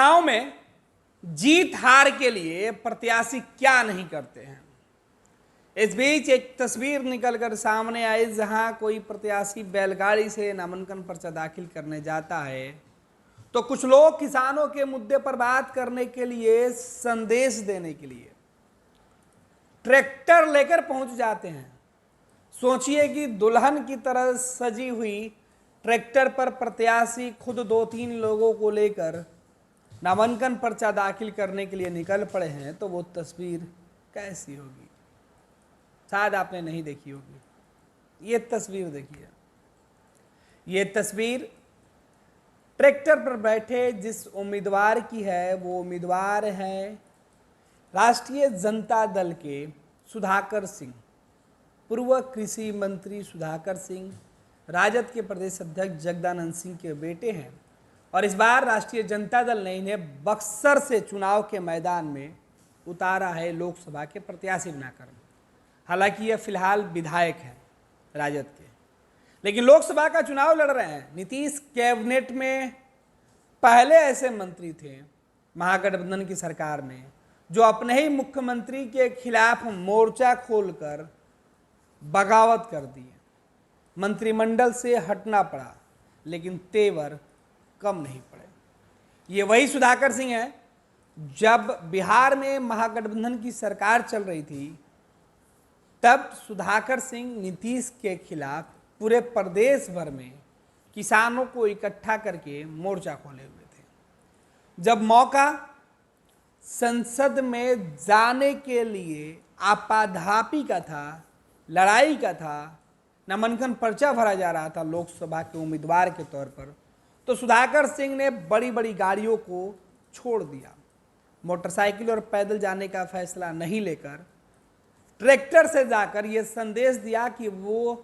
चुनाव में जीत हार के लिए प्रत्याशी क्या नहीं करते हैं। इस बीच एक तस्वीर निकलकर सामने आई जहां कोई प्रत्याशी बैलगाड़ी से नामांकन पर्चा दाखिल करने जाता है तो कुछ लोग किसानों के मुद्दे पर बात करने के लिए, संदेश देने के लिए ट्रैक्टर लेकर पहुंच जाते हैं। सोचिए कि दुल्हन की तरह सजी हुई ट्रैक्टर पर प्रत्याशी खुद 2-3 लोगों को लेकर नामांकन पर्चा दाखिल करने के लिए निकल पड़े हैं, तो वो तस्वीर कैसी होगी। शायद आपने नहीं देखी होगी। ये तस्वीर देखिए। ये तस्वीर ट्रैक्टर पर बैठे जिस उम्मीदवार की है, वो उम्मीदवार है राष्ट्रीय जनता दल के सुधाकर सिंह। पूर्व कृषि मंत्री सुधाकर सिंह राजद के प्रदेश अध्यक्ष जगदानंद सिंह के बेटे हैं और इस बार राष्ट्रीय जनता दल ने इन्हें बक्सर से चुनाव के मैदान में उतारा है, लोकसभा के प्रत्याशी बनाकर। हालांकि यह फिलहाल विधायक हैं राजद के, लेकिन लोकसभा का चुनाव लड़ रहे हैं। नीतीश कैबिनेट में पहले ऐसे मंत्री थे महागठबंधन की सरकार में जो अपने ही मुख्यमंत्री के खिलाफ मोर्चा खोलकर बगावत कर दिए। मंत्रिमंडल से हटना पड़ा, लेकिन तेवर कम नहीं पड़े। ये वही सुधाकर सिंह हैं जब बिहार में महागठबंधन की सरकार चल रही थी, तब सुधाकर सिंह नीतीश के खिलाफ पूरे प्रदेश भर में किसानों को इकट्ठा करके मोर्चा खोले हुए थे। जब मौका संसद में जाने के लिए आपाधापी का था, लड़ाई का था, नामांकन पर्चा भरा जा रहा था लोकसभा के उम्मीदवार के तौर पर, तो सुधाकर सिंह ने बड़ी बड़ी गाड़ियों को छोड़ दिया। मोटरसाइकिल और पैदल जाने का फैसला नहीं लेकर ट्रैक्टर से जाकर यह संदेश दिया कि वो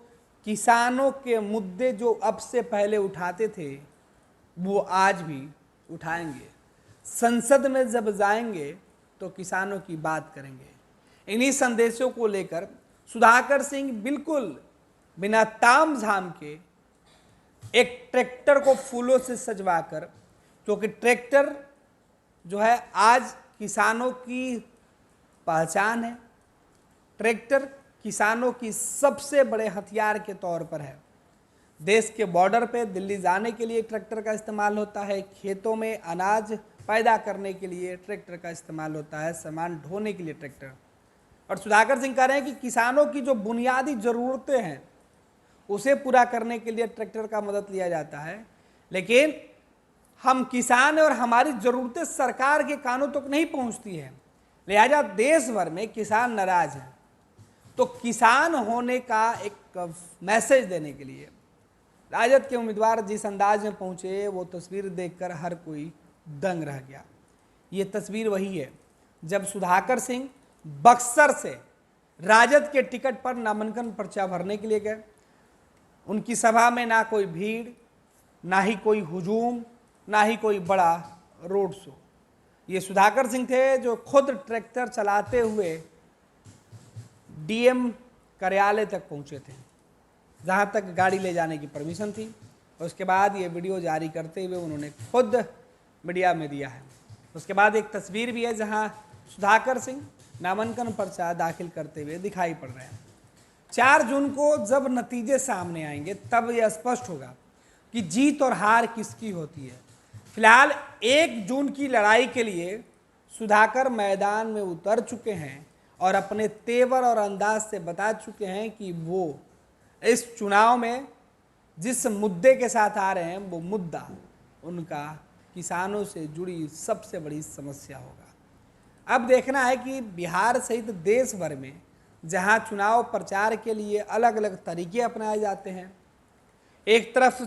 किसानों के मुद्दे जो अब से पहले उठाते थे वो आज भी उठाएंगे। संसद में जब जाएंगे तो किसानों की बात करेंगे। इन्हीं संदेशों को लेकर सुधाकर सिंह बिल्कुल बिना ताम झाम के एक ट्रैक्टर को फूलों से सजवाकर, क्योंकि ट्रैक्टर जो है आज किसानों की पहचान है, ट्रैक्टर किसानों की सबसे बड़े हथियार के तौर पर है। देश के बॉर्डर पे दिल्ली जाने के लिए ट्रैक्टर का इस्तेमाल होता है, खेतों में अनाज पैदा करने के लिए ट्रैक्टर का इस्तेमाल होता है, सामान ढोने के लिए ट्रैक्टर। और सुधाकर सिंह कह रहे हैं कि किसानों की जो बुनियादी ज़रूरतें हैं उसे पूरा करने के लिए ट्रैक्टर का मदद लिया जाता है, लेकिन हम किसान हैं और हमारी ज़रूरतें सरकार के कानों तक नहीं पहुंचती हैं, लिहाजा देश भर में किसान नाराज हैं। तो किसान होने का एक मैसेज देने के लिए राजद के उम्मीदवार जिस अंदाज में पहुंचे, वो तस्वीर देखकर हर कोई दंग रह गया। ये तस्वीर वही है जब सुधाकर सिंह बक्सर से राजद के टिकट पर नामांकन पर्चा भरने के लिए गए। उनकी सभा में ना कोई भीड़, ना ही कोई हुजूम, ना ही कोई बड़ा रोड शो। ये सुधाकर सिंह थे जो खुद ट्रैक्टर चलाते हुए डीएम कार्यालय तक पहुंचे थे, जहां तक गाड़ी ले जाने की परमिशन थी। उसके बाद ये वीडियो जारी करते हुए उन्होंने खुद मीडिया में दिया है। उसके बाद एक तस्वीर भी है जहां सुधाकर सिंह नामांकन पर्चा दाखिल करते हुए दिखाई पड़ रहे हैं। 4 जून को जब नतीजे सामने आएंगे तब यह स्पष्ट होगा कि जीत और हार किसकी होती है। फिलहाल 1 जून की लड़ाई के लिए सुधाकर मैदान में उतर चुके हैं और अपने तेवर और अंदाज से बता चुके हैं कि वो इस चुनाव में जिस मुद्दे के साथ आ रहे हैं वो मुद्दा उनका किसानों से जुड़ी सबसे बड़ी समस्या होगा। अब देखना है कि बिहार सहित देश भर में जहां चुनाव प्रचार के लिए अलग अलग तरीके अपनाए जाते हैं, एक तरफ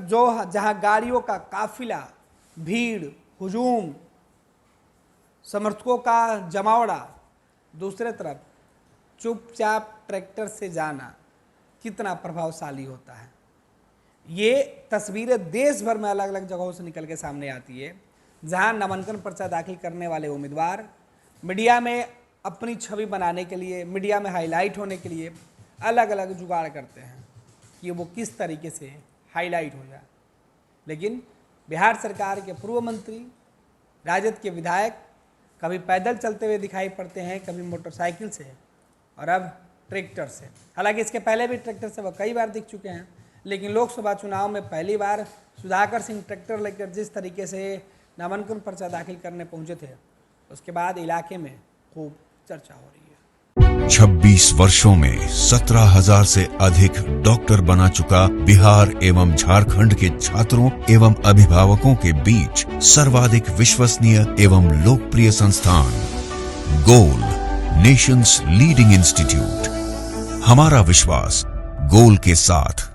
जहां गाड़ियों का काफिला, भीड़, हुजूम, समर्थकों का जमावड़ा, दूसरे तरफ चुपचाप ट्रैक्टर से जाना कितना प्रभावशाली होता है। ये तस्वीरें देश भर में अलग अलग जगहों से निकल के सामने आती है, जहां नामांकन पर्चा दाखिल करने वाले उम्मीदवार मीडिया में अपनी छवि बनाने के लिए, मीडिया में हाईलाइट होने के लिए अलग अलग जुगाड़ करते हैं कि वो किस तरीके से हाईलाइट हो जाए। लेकिन बिहार सरकार के पूर्व मंत्री राजद के विधायक कभी पैदल चलते हुए दिखाई पड़ते हैं, कभी मोटरसाइकिल से और अब ट्रैक्टर से। हालांकि इसके पहले भी ट्रैक्टर से वो कई बार दिख चुके हैं, लेकिन लोकसभा चुनाव में पहली बार सुधाकर सिंह ट्रैक्टर लेकर जिस तरीके से नामांकन पर्चा दाखिल करने पहुंचे थे, उसके बाद इलाके में खूब चर्चा हो रही है। 26 वर्षों में 17,000 से अधिक डॉक्टर बना चुका बिहार एवं झारखंड के छात्रों एवं अभिभावकों के बीच सर्वाधिक विश्वसनीय एवं लोकप्रिय संस्थान गोल, नेशंस लीडिंग इंस्टीट्यूट। हमारा विश्वास गोल के साथ।